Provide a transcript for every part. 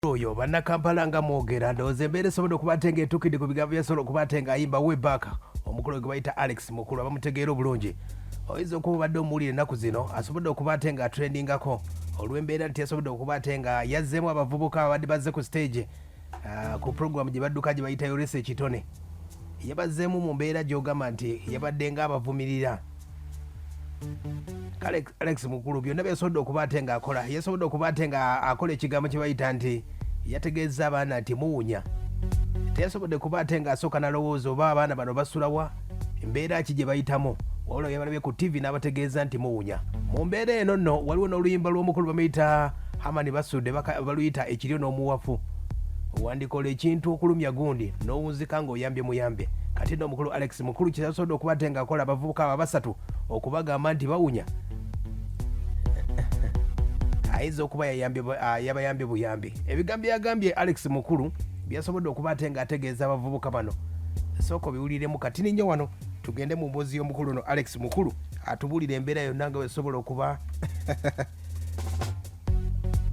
oyo bannakampala nga mwogera ndowooza embeera esobola okubatenga etuukidde ku bigambo byasobola okubatenga ayimba webaka omukulu gwe bayita Alex Mukulu abamutegeera obulungi oyinza okuba obadde omuwulire ennaku zino asobodde okubatenga atrendingako olw'embeera nti yasobodde okubatenga yazzeemu abavubuka abadde bazze ku stage ku programu gye badduka gye bayita yorese ekitone yabazzeemu mu mbeera gy'ogamba nti yabadde nga abavumirira Alex Mukulu byonna byasobodde okubatenga akola yasobodde okubatenga akola ekigambo kye bayita nti yategeeza abaana nti muwunya teyasobodde kubatenga asooka nalowooza oba abaana bano basulawa embeera ki gye bayitamu wabula yabalabye ku TV n'abategeeza nti muwunya mu mbeera eno nno waliwo n'oluyimba lw'omukulu bamuyita Hamani Basudde baluyita ekiryo n'omuwafu wandikola ekintu okulumya gundi n'owunzika ng'oyambye muyambe kati nno omukulu Alex Mukulu kyasobodde okubatenga akola abavubuka aba basatu okubagamba nti bawunya ayinza okuba yabayambye buyambi ebigambo yagambye Alex Mukulu byasobodde okubatenga ategeeza abavubuka bano sooka biwuliremu kati ninyo wano tugende mu mboozi y'omukulu no Alex Mukulu atubuulira embeera yonna nga wesobola okuba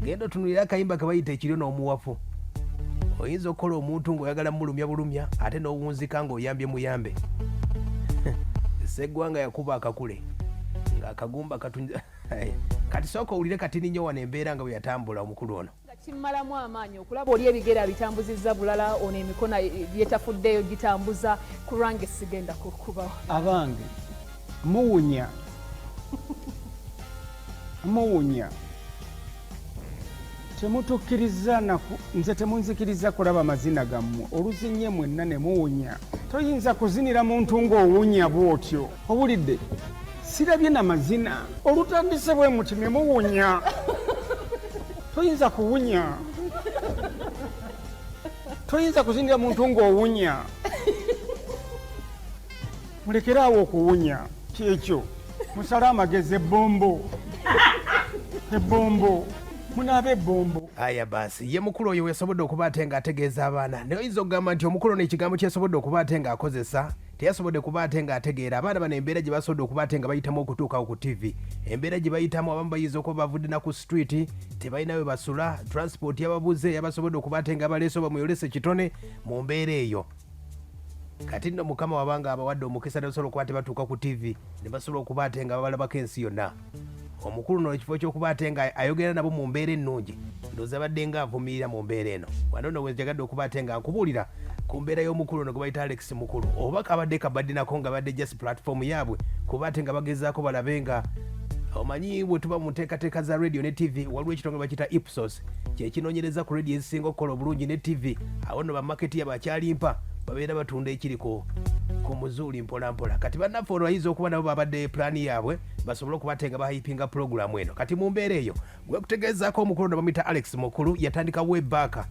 genda otunulira akayimba ke bayita ekiryo n'omuwafu oyinza okukola omuntu ng'oyagala mulumya bulumya ate n'owunzika ng'oyambye muyambe seggwanga yakuba akakule ng'akagumba katunja kati sooka owulire kati ninyo wano embeera nga bwe yatambula omukulu ono kimmalamu amaanyi okulaba oli ebigere abitambuzizza bulala ono emikono byetafuddeyo gitambuza ku lwange sigenda kukubaho abange muwunya muwunya temutukkiriza nze temunzikiriza kulaba mazina gammwe oluzinye mwenna ne muwunya toyinza kuzinira muntu ng'owunya bw'otyo owulidde sirabye na mazina olutandise bwe muti ne muwunya toyinza kuwunya toyinza kuzinira muntu ng'owunya mulekeraawo okuwunya kyekyo musale amagezi ebbombo munaabe ebbombo aya basi ye mukulu oyo weyasobodde okubatenga ategeeza abaana naye oyinza okugamba nti omukulu n'ekigambo kyeyasobodde okubatenga akozesa teyasobodde kubatenga ategeera abaana bano embeera gye basobodde okubatenga bayitamu okutuukawo ku TV embeera gye bayitamu abamu bayinza okuba bavudde na ku street tebalina we basula transport yababuze yabasobodde okubatenga abaleese oba muyolese ekitone mu mbeera eyo kati nno mukama wabanga abawadde omukisa nebasobola okuba tebatuuka ku TV ne basobola okubatenga babalabako ensi yonna omukulu no ekifo ky'okubatenga ayogera nabo mu mbeera ennungi ndowooza badde nga avumirira mu mbeera eno wano nno wenjagadde okubatenga nkubuulira ku mbeera y'omukulu no gwe bayita Alex Mukulu oba kabadde kabadde nako nga badde just platform yaabwe kubatenga bagezaako balabe nga omanyi bwe tuba mu nteekateeka za radio ne TV waliwo ekitongole bakiyita Ipsos kyekinoonyereza ku radio ezisinga okukola obulungi ne TV awo nno bamaketi yabo akyalimpa babeera batunda ekiri ku muzuuli mpolampola kati bannaffe ono bayinza okuba nabo babadde pulaani yaabwe basobole okubatenga bahayipinga pulogulamu eno kati mu mbeera eyo gwe kutegeezaako omukulu no bamuyita Alex Mukulu yatandika webaka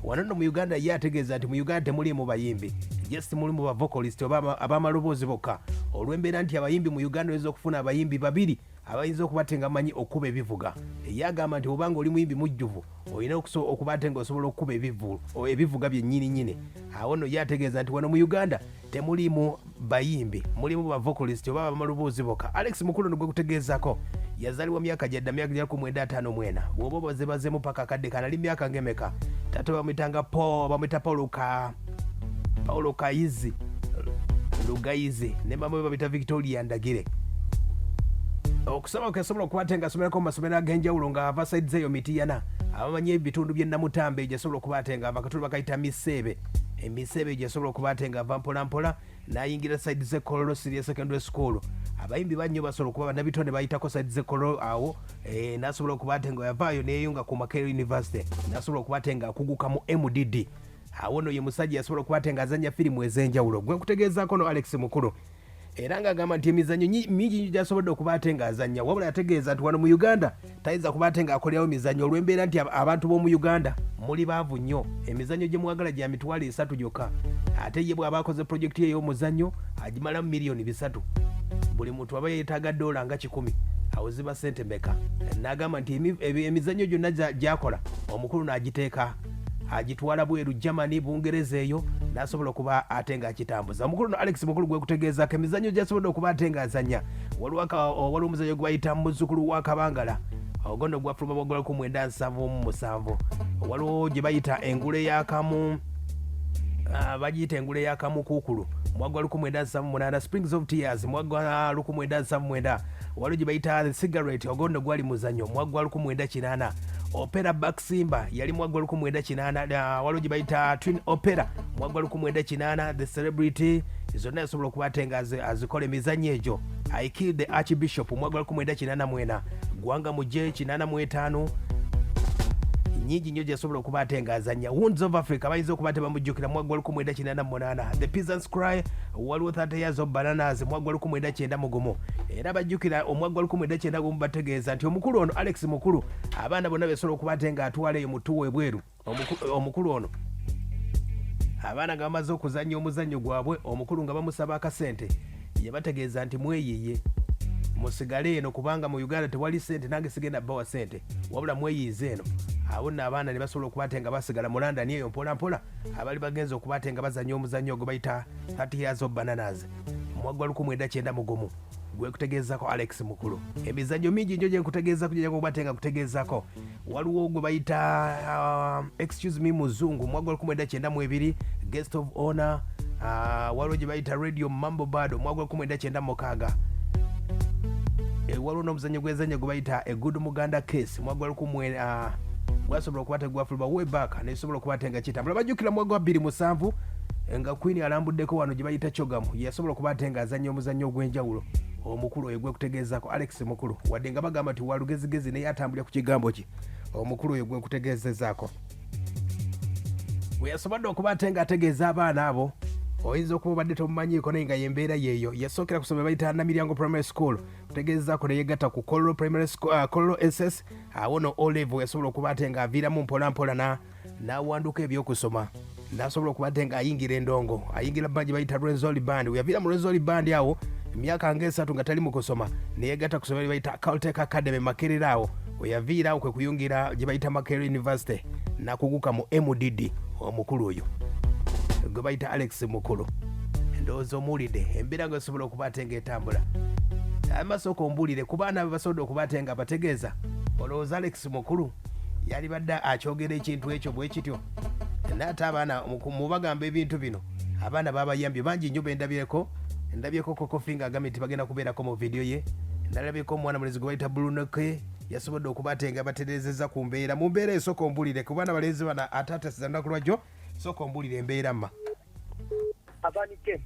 wano nno mu Uganda ye ategeeza nti mu Uganda temulimu bayimbi just mulimu ba vocalist oba abamaloboozi bokka olw'embeera nti abayimbi mu Uganda oyinza okufuna abayimbi babiri abayinza okubatenga manyi okuba ebivuga ye agamba nti obanga oli muyimbi mujjuvu olina okubatenga osobola okukuba ebivuga byennyini awo nno ye ategeeza nti wano mu Uganda temulimu bayimbi mulimu ba vocalist oba abamaloboozi bokka Alex Mukulu nogwe kutegeezako yazaalibwa myaka gyadda myaka gya 1954 bw'oba bazebazeemu paka akadde kanali myaka ng'emeka tate bamwitanga bamwita Paulo Kayizi Lugayizi ne mama we bamwita Victoria Ndagire okusoma kwesobola okubatenga asomerako mu masomero ag'enjawulo nga ava side zeeyo mitiyana abamanyi ebitundu by'e Namutambe gyesobola okubatenga ava katundu bakayita Miseebe emisebe gyesobola okubatenga ava mpolampola n'ayingira side z'Ekololo Senior Secondary School abayimbi bannyo basobola okuba bannabitone bayitako side z'Ekololo awo n'asobola okubatenga yavaayo n'eyunga ku Makerere University n'asobola okubatenga akuguka mu MDD awo nno ye musajja yasobola okubatenga azannya firimu ez'enjawulo gwe kutegeezaako no Alex Mukulu era ng'agamba nti emizannyo mingi gyasobodde okubatenga azannya wabula yategeeza nti wano mu Uganda tayinza kubatenga akolerawo emizannyo olw'embeera nti abantu b'omu Uganda muli baavu nnyo emizannyo gye mwagala gya mitwalo 3 gyokka ate ye bw'aba akoze pulojekiti ye y'omuzannyo agimalamu miliyoni 3 buli muntu aba yeetaaga $100 nga 100 awo ziba ssente meka n'agamba nti emizannyo gyonna gy'akola omukulu n'agiteeka agitwala bweru Germany Bungereza eyo n'asobola okuba atenga akitambuza omukulu no Alex Mukulu gwe kutegeeza ke emizannyo gy'asobodde okuba atenga azannya waliwo omuzannyo gwe bayita muzzukulu wa Kabangala ogondo gwafuluma mwagwala 97 waliwo gye bayita engule yakamu bagiyita engule yakamu kukulu mwagwala 97 springs of tears mwagwala 97 waliwo gye bayita the cigarette ogondo gwali muzanyo mwagwala 98 opera baksimba yali mwagwala 98 waliwo gye bayita twin opera mwagwala 98 the celebrity zonna yasobola okubatenga azikola emizanyo egyo I killed the archbishop mwagwala 98 gwanga muje 85 nyingi nnyo gyasobola okubatenga azanya wounds of africa bayinza okubate bamujjukira mwagwala 98 the peasants cry waliwo 30 years of bananas mwagwala 19 era bajjukira omwagwala 19 gumu bategeeza nti omukulu ono Alex Mukulu abaana bonna besobola okubatenga atwaleyo mutuwe bweru omukulu ono abaana nga bamaze okuzanya omuzannyo gwabwe omukulu nga bamusaba akasente yabategeeza nti mweyiye musigale eno kubanga mu Uganda tewali sente nange sigenda bawa sente wabula mweyize eno abo nno abaana ne basobola okubatenga basigala mu London eyo mpola mpola abali bagenza okubatenga bazanya omuzannyo ogwo bayita 30 years of bananas mwagwala 19 gwe kutegeezako Alex Mukulu emizannyo mingi nnyo gye nkutegeeza kujja kubatenga kutegeezako waliwo gwe bayita excuse me muzungu mwagwala 19 guest of honor waliwo gye bayita radio mambo bado mwagwala 19 waliwo n'omuzannyo gwezannyo gwe bayita a good muganda case mwagwala gwasobola okubate gwafuluma way back nesobola okubatenga kitambula bajjukira mwagwa 27 nga Queen alambuddeko wano gye bayita Chogamu yasobola okubatenga azannyo omuzannyo ogw'enjawulo omukulu oyo gwe kutegeezako Alex Mukulu wadde nga bagamba nti walugezigezi naye atambulira ku kigambo ki omukulu oyo gwe kutegeezezaako bwe yasobodde okubatenga ategeeza abaana abo oyinza okuba obadde tomumanyiiko naye nga yembeera yeeyo yasookera kusoma bayita Namiryango primary school kutegeezaako neyegatta ku Kololo primary school Kololo SS awo no O-level yasobola okubatenga aviiramu mpolampola n'awanduka ebyokusoma n'asobola okubatenga ayingira endongo ayingira bandi bayita Rwenzori band yaviira mu Rwenzori band awo emyaka nga 3 nga tali mu kusoma neyegatta kusoma bayita Caltech Academy Makerere awo weyaviira awo kwe kuyungira gye bayita Makerere University nakuguka mu MDD omukulu oyo gwe bayita Alex Mukulu ndowooza omuwulidde embeera nga osobola okubatenga etambula amasoko ombulire ku baana be basobodde okubatenga bategeeza olowooza Alex Mukulu yali badde akyogera ekintu ekyo bwe kityo naate abaana mubagamba ebintu bino abaana babayambye bangi nnyo ndabyeko Kokofi nga agambye nti bagenda kubeerako mu vidiyo ye ndalabyeko omwana mulezi gwe bayita Brunoke yasobodde okubatenga batereezezza ku mbeera mu mbeera esooka ombulire ku baana balenzi bana ataatasiza nnaku lwajjo sooka ombulire embeera mma abanike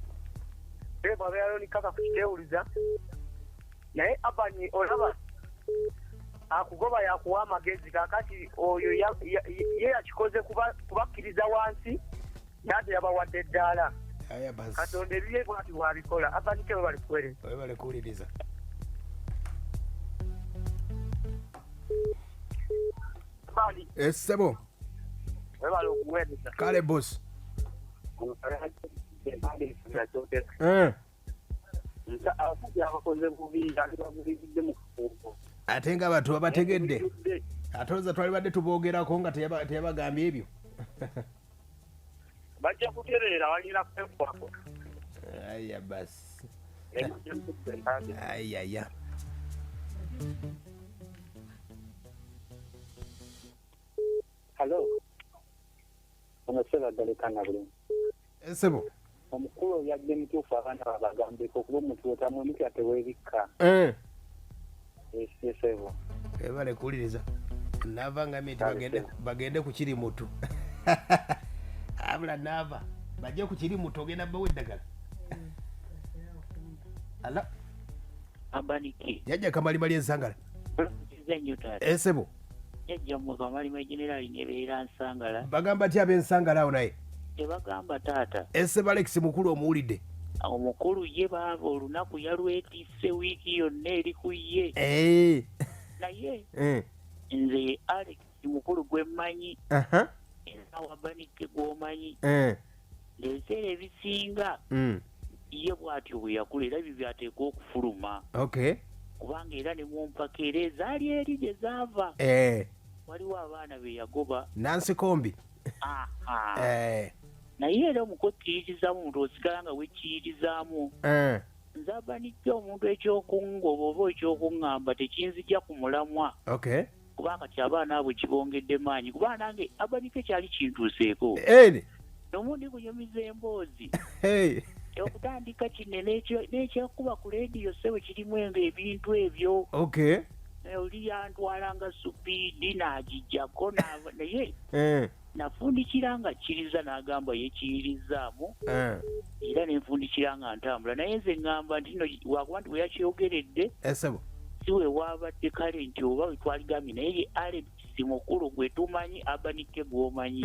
babeerayo nikaka kukiteewuliza naye abani olaba akugoba yakuwa amagezi kakati oyo ye yakikoze kubakkiriza wansi nate yabawadde eddaala katonda ebiye bwati wabikola abanike we bali kuwuliriza essebo webale okuweereza kale boss abakoze bubi babuliridde mu kufuuko ate nga abantu babategedde atoza twali badde tuboogerako nga teyabagambye ebyo bajja kutereera walina kwekwako aya basi ayaya halo omuseba dalekana buli esebo omukulu yadde mutuufu abaana babagambeko kuba omuntu otamwemukira teweebikka esebo ebale kuwuliriza nava ngambye nti bagende ku kiri mutu abula nava bajje ku kiri mutu ogenda bawa eddagala ala abaniki yajja kamalimali ensangala esebo yajja mu kamalima generali nebeera nsangala bagamba ti ab'ensangala awo naye tebagamba taata esebo Alex Mukulu omuwulidde omukulu ye baava olunaku yalwetisse wiiki yonna eri ku ye naye nze Alex Mukulu gwe mmanyi esawa banike gw'omanyi ebiseera ebisinga ye bw'atyo bwe yakula era ebyo byateekwa okufuluma kubanga era ne mumpakeera ezaali eri gye zaava waliwo abaana be yagoba Nansi Kombi naye era omukokkiririzaamu omuntu osigala nga wekkiririzaamu nzabanijja omuntu ekyokungoba oba ekyokuŋŋamba tekinzijja ku mulamwa kubanga ti abaana abo kibongedde maanyi kuba nange abanike kyali kintuuseeko nomundi kunyumiza emboozi okutandika kinene n'ekyakuba ku leediyo ssebo kirimu ebintu ebyo oli yantwala nga supiidi n'agijjako naye nafundikira nga kkiriza n'agamba yekiyirizaamu era nenfundikira nga ntambula naye nze ŋŋamba nti no wakuba nti we yakyogeredde si we waabadde kale nti oba we twaligambye naye ye Alex Mukulu gwe tumanyi abanike gw'omanyi